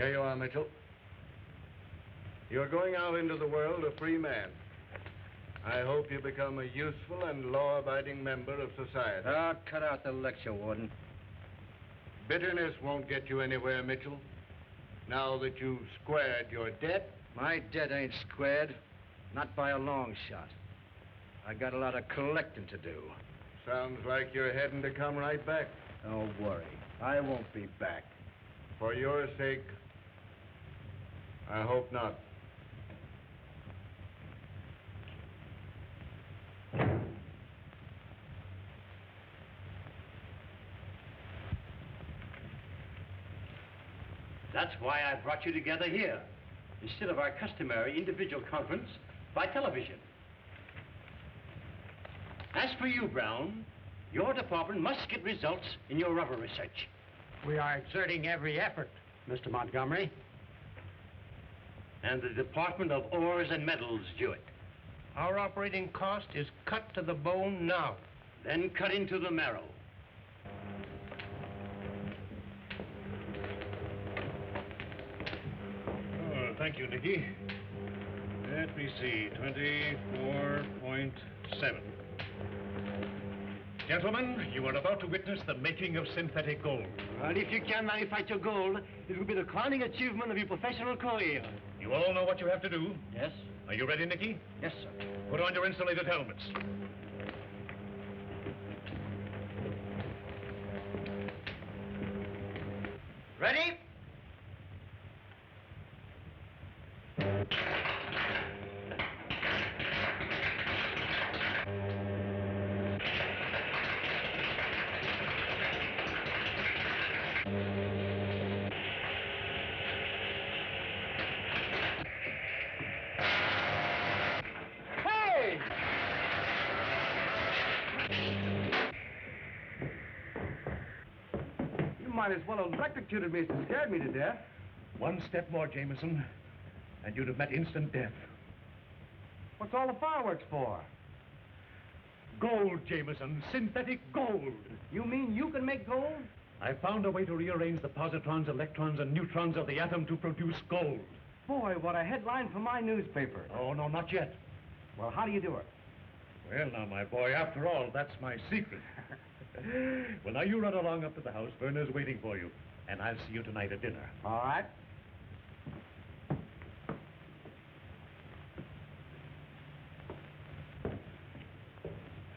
Here you are, Mitchell. You're going out into the world a free man. I hope you become a useful and law-abiding member of society. Oh, cut out the lecture, Warden. Bitterness won't get you anywhere, Mitchell. Now that you've squared your debt. My debt ain't squared. Not by a long shot. I got a lot of collecting to do. Sounds like you're heading to come right back. Don't worry. I won't be back. For your sake, I hope not. That's why I brought you together here, instead of our customary individual conference by television. As for you, Brown, your department must get results in your rubber research. We are exerting every effort, Mr. Montgomery. And the Department of Ores and Metals do it. Our operating cost is cut to the bone now. Then cut into the marrow. Oh, thank you, Nicky. Let me see, 24.7. Gentlemen, you are about to witness the making of synthetic gold. And if you can manufacture gold, it will be the crowning achievement of your professional career. You all know what you have to do? Yes? Are you ready, Nicky? Yes, sir. Put on your insulated helmets. Ready? Might as well have electrocuted me as to scared me to death. One step more, Jameson, and you'd have met instant death. What's all the fireworks for? Gold, Jameson. Synthetic gold. You mean you can make gold? I found a way to rearrange the positrons, electrons, and neutrons of the atom to produce gold. Boy, what a headline for my newspaper. Oh, no, not yet. Well, how do you do it? Well, now, my boy, after all, that's my secret. Well, now, you run along up to the house. Werner's waiting for you. And I'll see you tonight at dinner. All right.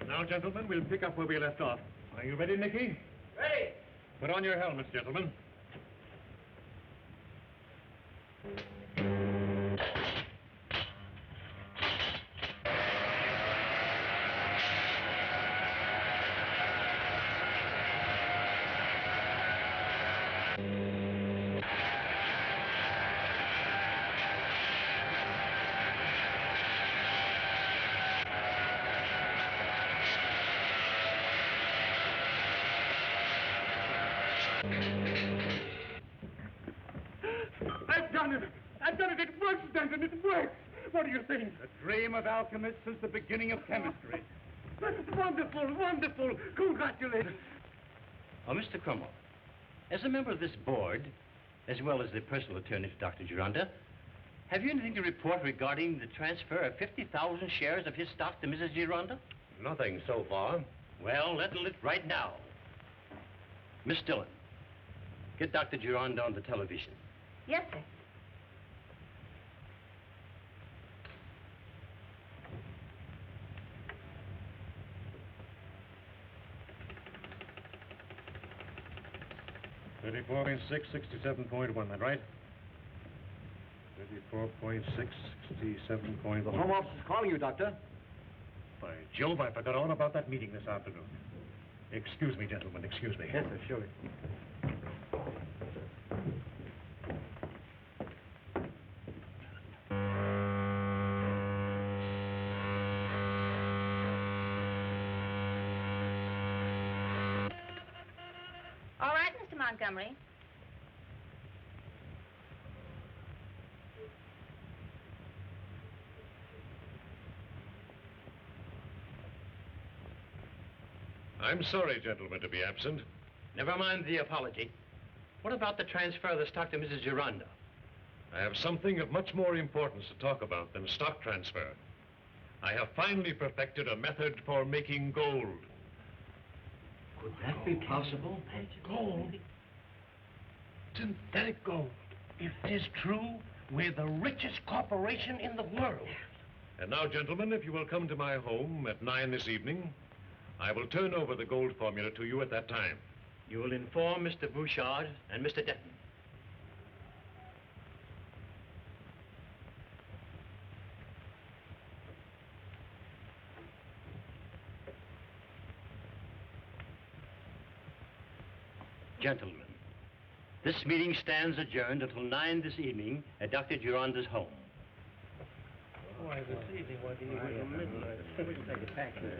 And now, gentlemen, we'll pick up where we left off. Are you ready, Nicky? Ready. Put on your helmets, gentlemen. I've done it. It works, Denton. It works. What do you think? The dream of alchemists is the beginning of chemistry. That's wonderful, wonderful. Congratulations. Oh, Mr. Crummell, as a member of this board, as well as the personal attorney for Dr. Gironda. Have you anything to report regarding the transfer of 50,000 shares of his stock to Mrs. Gironda? Nothing so far. Well, let's it right now. Miss Dillon, get Dr. Gironda on the television. Yes, sir. $34.6, 67.1, that right? 34.6, 67.1. The Home Office is calling you, Doctor. By Jove, I forgot all about that meeting this afternoon. Excuse me, gentlemen, excuse me. Yes, sir, sure. All right, Mr. Montgomery. I'm sorry, gentlemen, to be absent. Never mind the apology. What about the transfer of the stock to Mrs. Gironda? I have something of much more importance to talk about than stock transfer. I have finally perfected a method for making gold. Could that be possible? Gold. Synthetic gold. If it is true, we're the richest corporation in the world. And now, gentlemen, if you will come to my home at 9 this evening, I will turn over the gold formula to you at that time. You will inform Mr. Bouchard and Mr. Denton. Gentlemen, this meeting stands adjourned until 9 this evening at Dr. Gironda's home. Why, this evening, why do you wait till midnight? We can take it back here.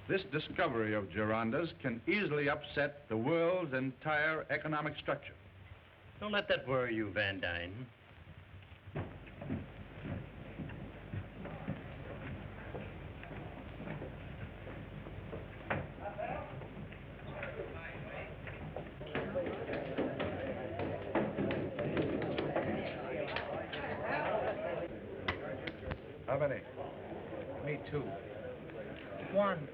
This discovery of Gironda's can easily upset the world's entire economic structure. Don't let that worry you, Van Dyne. How many? Me too. One.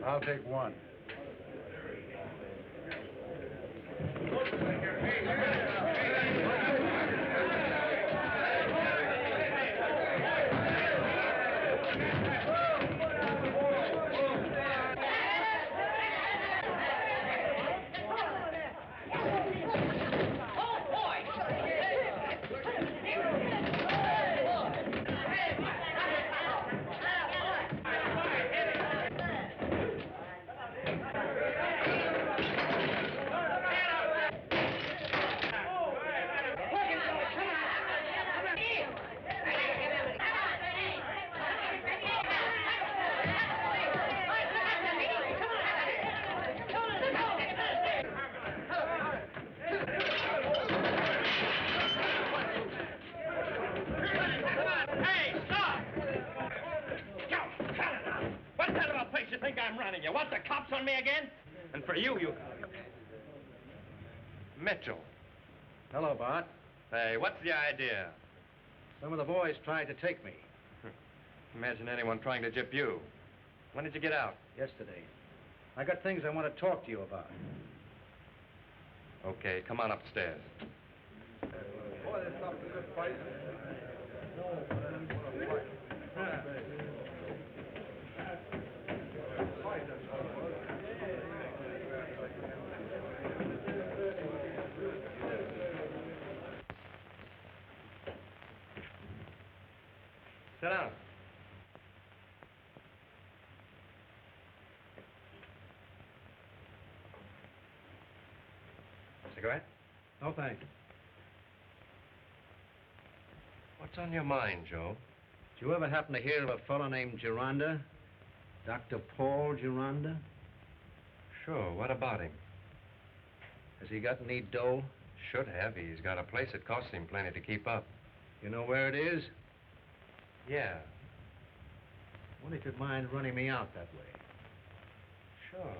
I'll take one. You want the cops on me again? And for you, Mitchell. Hello, Bart. Hey, what's the idea? Some of the boys tried to take me. Imagine anyone trying to gyp you. When did you get out? Yesterday. I got things I want to talk to you about. Okay, come on upstairs. Boy, this stuff's a good fight. Sit down. Cigarette? No, thanks. What's on your mind, Joe? Did you ever happen to hear of a fellow named Gironda? Dr. Paul Gironda? Sure, what about him? Has he got any dough? Should have. He's got a place that costs him plenty to keep up. You know where it is? Yeah. Wonder if you'd mind running me out that way. Sure.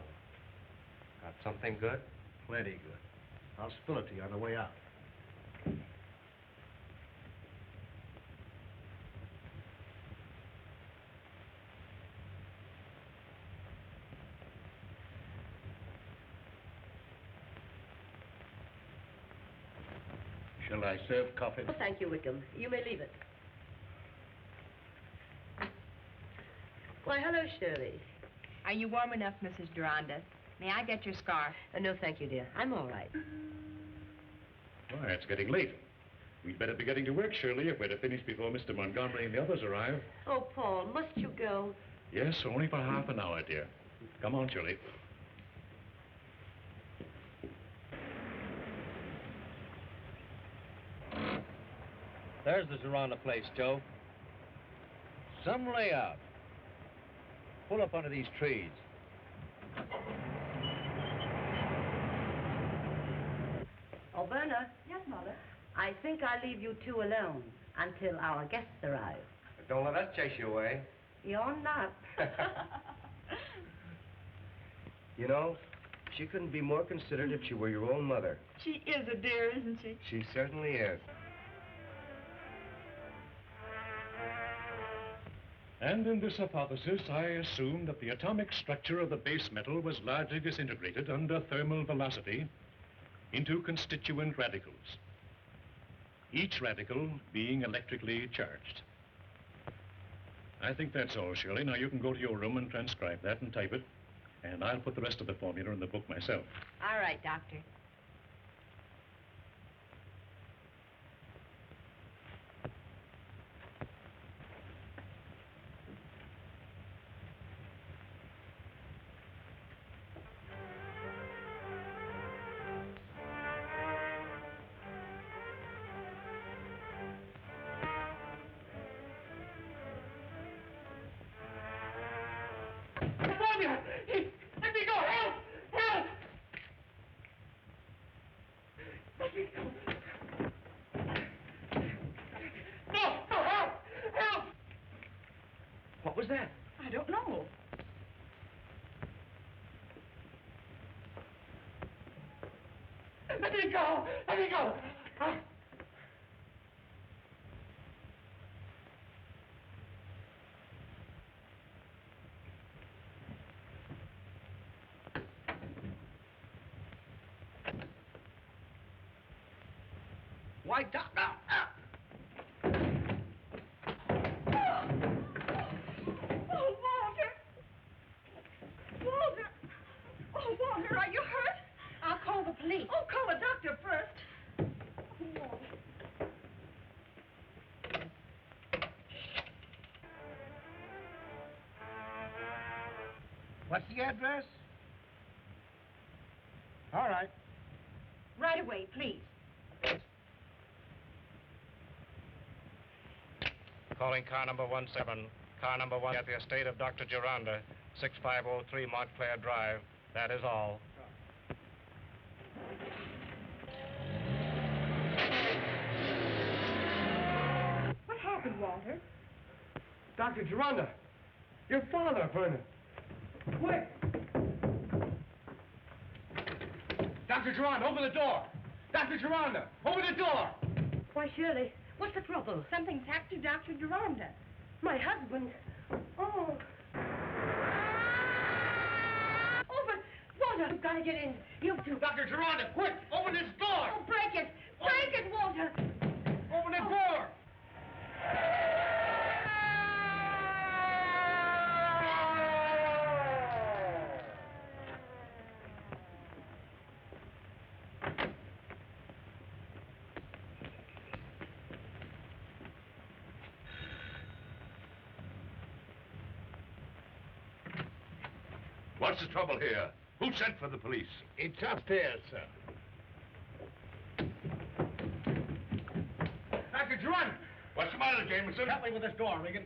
Got something good? Plenty good. I'll spill it to you on the way out. Shall I serve coffee? Oh, thank you, Wickham. You may leave it. Why, hello, Shirley. Are you warm enough, Mrs. Duranda? May I get your scarf? No, thank you, dear. I'm all right. Why, it's getting late. We'd better be getting to work, Shirley, if we're to finish before Mr. Montgomery and the others arrive. Oh, Paul, must you go? Yes, only for half an hour, dear. Come on, Shirley. There's the Zorana place, Joe. Some layout. Pull up under these trees. Oh, Verna, Yes, Mother. I think I'll leave you two alone until our guests arrive. But don't let us chase you away. You're not. You know, she couldn't be more considerate if she were your own mother. She is a dear, isn't she? She certainly is. And in this hypothesis, I assume that the atomic structure of the base metal was largely disintegrated under thermal velocity into constituent radicals, each radical being electrically charged. I think that's all, Shirley. Now you can go to your room and transcribe that and type it, and I'll put the rest of the formula in the book myself. All right, Doctor. Let me go! Help! Help! Let me go! No! No! Help! Help! What was that? I don't know. Let me go! Let me go! Why, Doc, now! Oh, Walter! Walter! Oh, Walter, are you hurt? I'll call the police. Oh, call the doctor first. Oh, Walter. What's the address? All right. Right away, please. Calling car number 17. Car number 1 at the estate of Dr. Geranda, 6503 Montclair Drive. That is all. What happened, Walter? Dr. Geranda! Your father, Vernon! Quick! Dr. Geranda, open the door! Dr. Geranda, open the door! Why, Shirley, what's the trouble? Something's happened to Dr. Duranda. My husband. Oh. Oh, but Walter, you've got to get in. You two. Dr. Geranda, quick! Open this door! Oh, break it! Break it, Walter! Open the door! What's the trouble here? Who sent for the police? It's upstairs, sir. Dr. Geranda! What's the matter, Jameson? Help me with this door, Regan.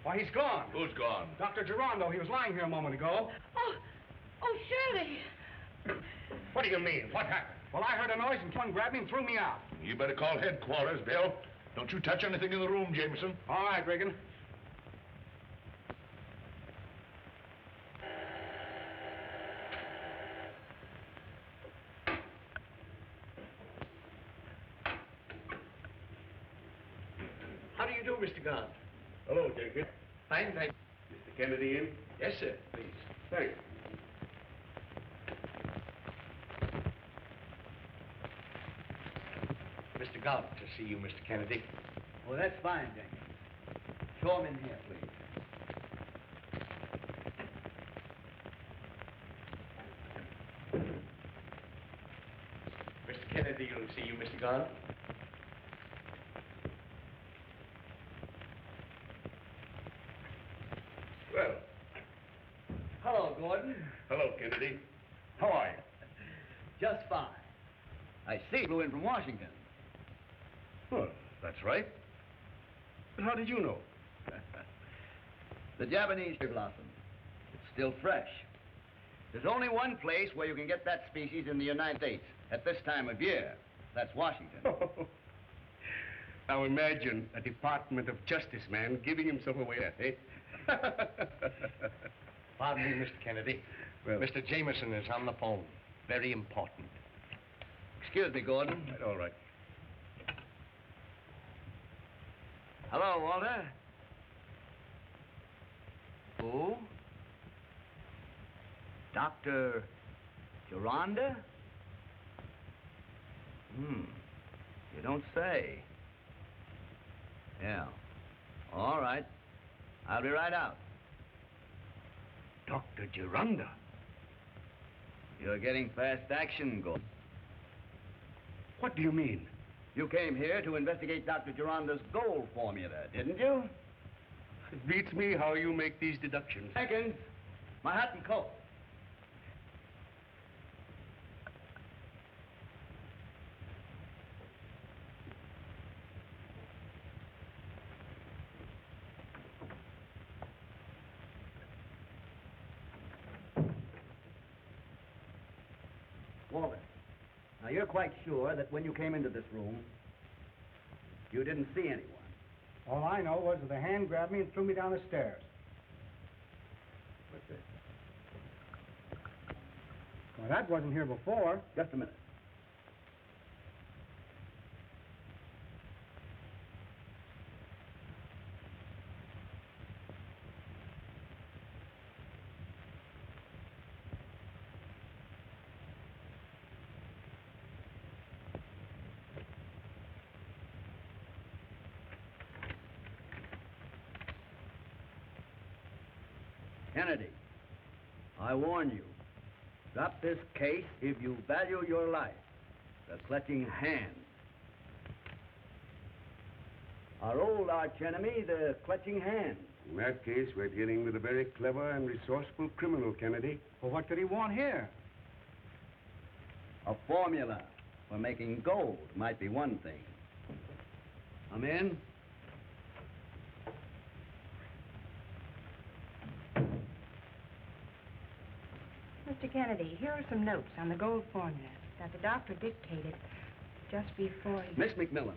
Why, he's gone. Who's gone? Dr. Gerando, he was lying here a moment ago. Oh, Shirley. What do you mean? What happened? Well, I heard a noise and someone grabbed me and threw me out. You better call headquarters, Bill. Don't you touch anything in the room, Jameson. All right, Regan. How do you do, Mr. Gant? Hello, Jenkins. Fine, thank Mr. Kennedy in? Yes, sir, please. Thanks. Mr. Galt to see you, Mr. Kennedy. Well, that's fine, Jenkins. Show him in here, please. Mr. Kennedy will see you, Mr. Galt. Well, Hello, Gordon. hello, Kennedy. How are you? Just fine. I see you flew in from Washington. Well, that's right. But how did you know? The Japanese cherry blossom. It's still fresh. There's only one place where you can get that species in the United States at this time of year. That's Washington. Now imagine a Department of Justice man giving himself away, eh? Pardon me, Mr. Kennedy. Well- Mr. Jameson is on the phone. Very important. Excuse me, Gordon. All right. Hello, Walter. Who? Dr. Geronda? You don't say. Yeah. All right. I'll be right out. Dr. Geronda. You're getting fast action, Gordon. What do you mean? You came here to investigate Dr. Geronda's gold formula, didn't you? It beats me how you make these deductions. Seconds. My hat and coat. Walter, now you're quite sure that when you came into this room, you didn't see anyone. All I know was that the hand grabbed me and threw me down the stairs. What's this? Well, that wasn't here before. Just a minute. Kennedy, I warn you, drop this case if you value your life. The Clutching Hand. Our old archenemy, the Clutching Hand. In that case, we're dealing with a very clever and resourceful criminal, Kennedy. Well, what could he want here? A formula for making gold might be one thing. Come in. Mr. Kennedy, here are some notes on the gold formula that the doctor dictated just before he... Miss McMillan,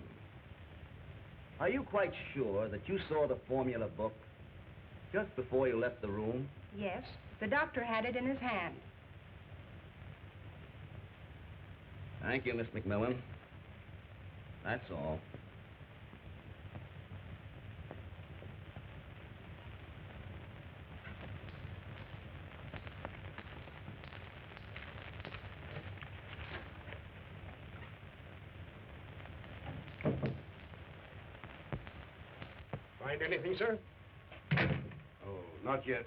are you quite sure that you saw the formula book just before you left the room? Yes, the doctor had it in his hand. Thank you, Miss McMillan. That's all. Find anything, sir? Oh, not yet.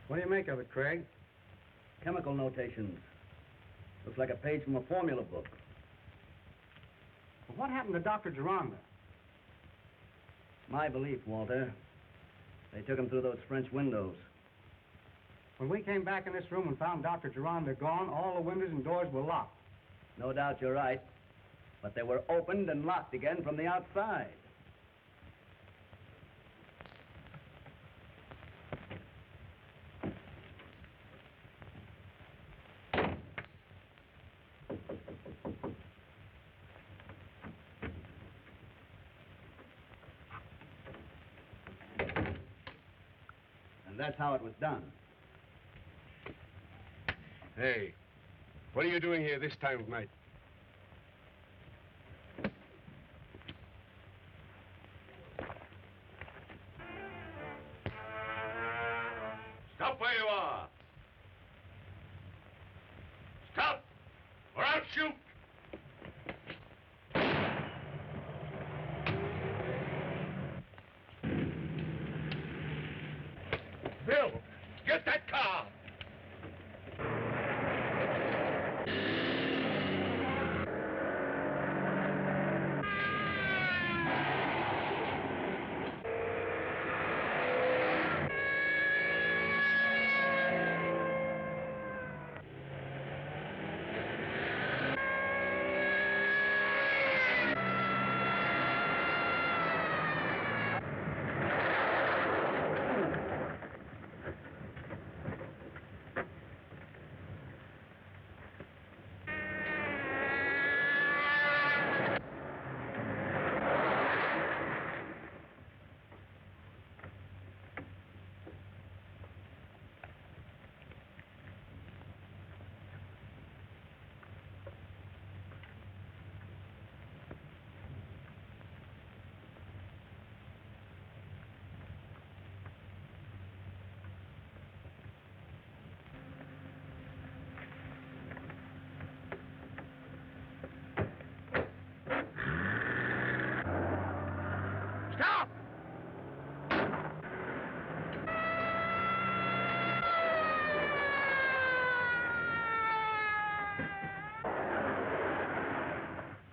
What do you make of it, Craig? Chemical notations. Looks like a page from a formula book. Well, what happened to Dr. Geronda? My belief, Walter. They took him through those French windows. When we came back in this room and found Dr. Geronda gone, all the windows and doors were locked. No doubt you're right. But they were opened and locked again from the outside. that's how it was done. Hey, what are you doing here this time of night? Stop where you are. Stop, or I'll shoot. Bill, get that car. Stop!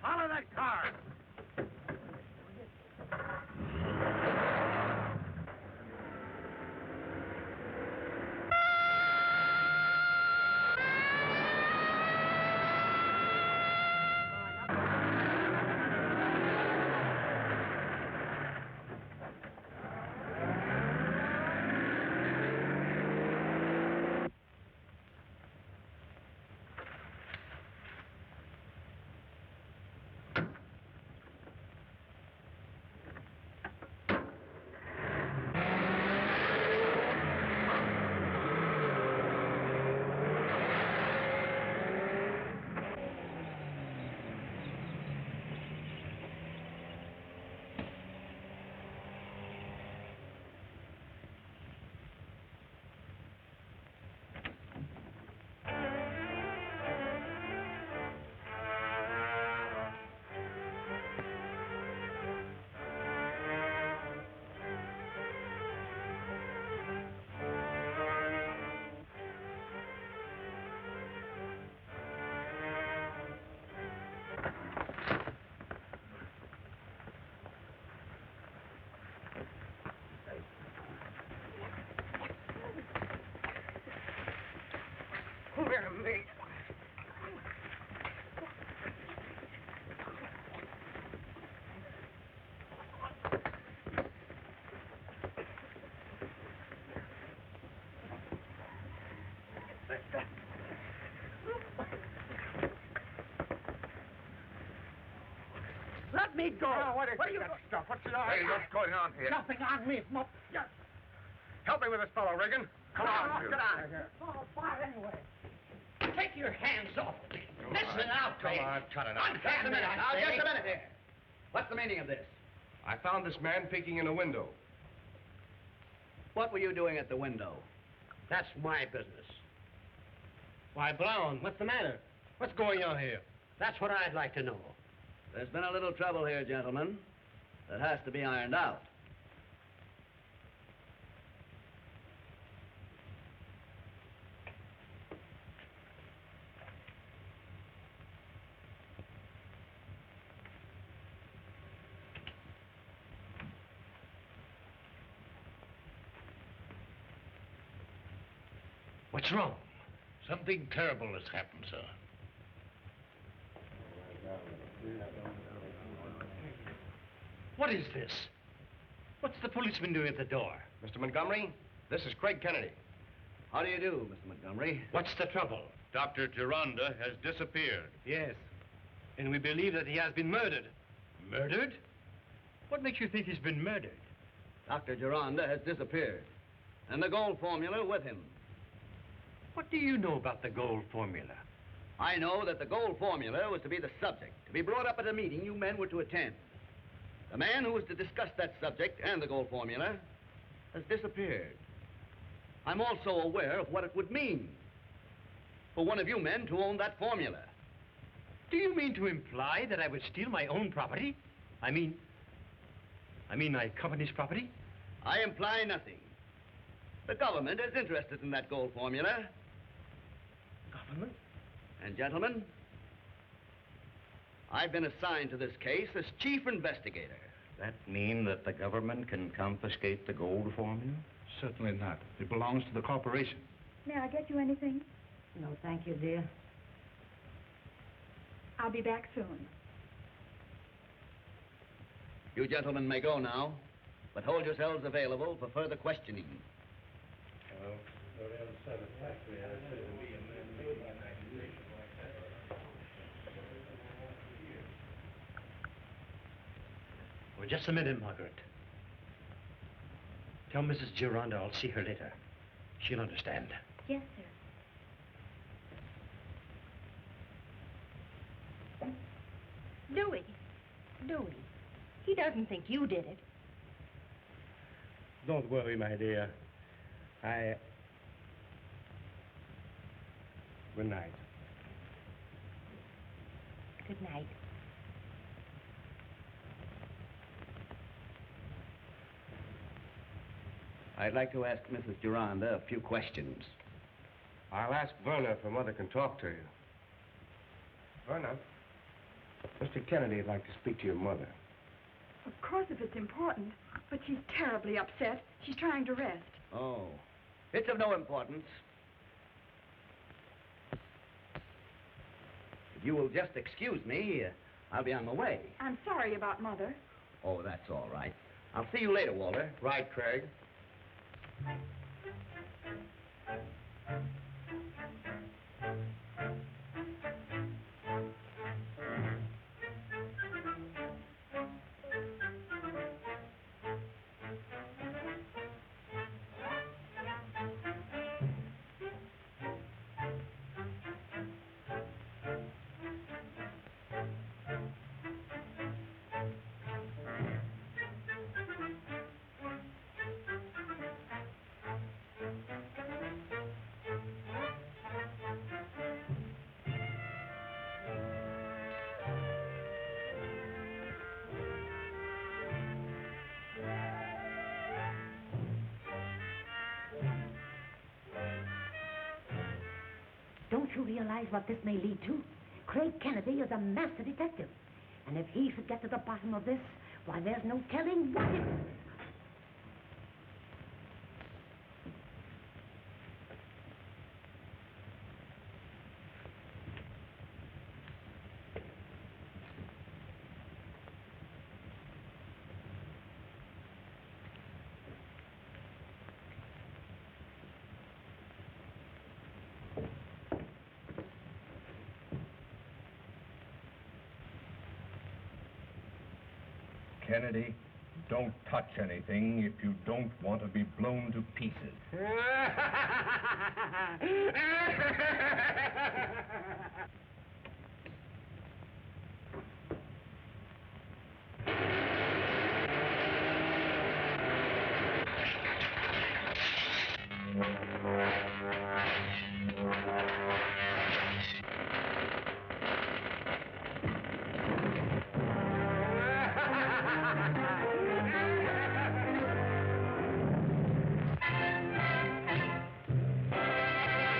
Follow that car! Where am I? Let me go. Oh, what is Where you that go- stuff? What's going on here? Nothing on me. Help me with this fellow, Reagan. Come on, you. Get out of here. Oh, fire anyway. Take your hands off me. Listen out, Come on, cut it out. Just a minute. Now, just a minute here. What's the meaning of this? I found this man peeking in a window. What were you doing at the window? That's my business. Why, Brown, what's the matter? What's going on here? That's what I'd like to know. There's been a little trouble here, gentlemen. That has to be ironed out. What's wrong? Something terrible has happened, sir. What is this? What's the policeman doing at the door? Mr. Montgomery, this is Craig Kennedy. How do you do, Mr. Montgomery? What's the trouble? Dr. Geronda has disappeared. Yes. And we believe that he has been murdered. Murdered? What makes you think he's been murdered? Dr. Geronda has disappeared. And the gold formula with him. What do you know about the gold formula? I know that the gold formula was to be the subject, to be brought up at a meeting you men were to attend. The man who was to discuss that subject and the gold formula has disappeared. I'm also aware of what it would mean for one of you men to own that formula. Do you mean to imply that I would steal my own property? I mean my company's property? I imply nothing. The government is interested in that gold formula. Government? And gentlemen, I've been assigned to this case as chief investigator. That mean that the government can confiscate the gold formula? Certainly not. It belongs to the corporation. May I get you anything? No, thank you, dear. I'll be back soon. You gentlemen may go now, but hold yourselves available for further questioning. Oh, just a minute, Margaret. Tell Mrs. Gironda I'll see her later. She'll understand. Yes, sir. Louis. He doesn't think you did it. Don't worry, my dear. Good night. Good night. I'd like to ask Mrs. Gironda a few questions. I'll ask Verna if her mother can talk to you. Verna, Mr. Kennedy'd like to speak to your mother. Of course, if it's important. But she's terribly upset. She's trying to rest. Oh, it's of no importance. If you will just excuse me, I'll be on my way. I'm sorry about Mother. Oh, that's all right. I'll see you later, Walter. Right, Craig. Don't you realize what this may lead to? Craig Kennedy is a master detective. And if he should get to the bottom of this, why, there's no telling what it... Kennedy, don't touch anything if you don't want to be blown to pieces.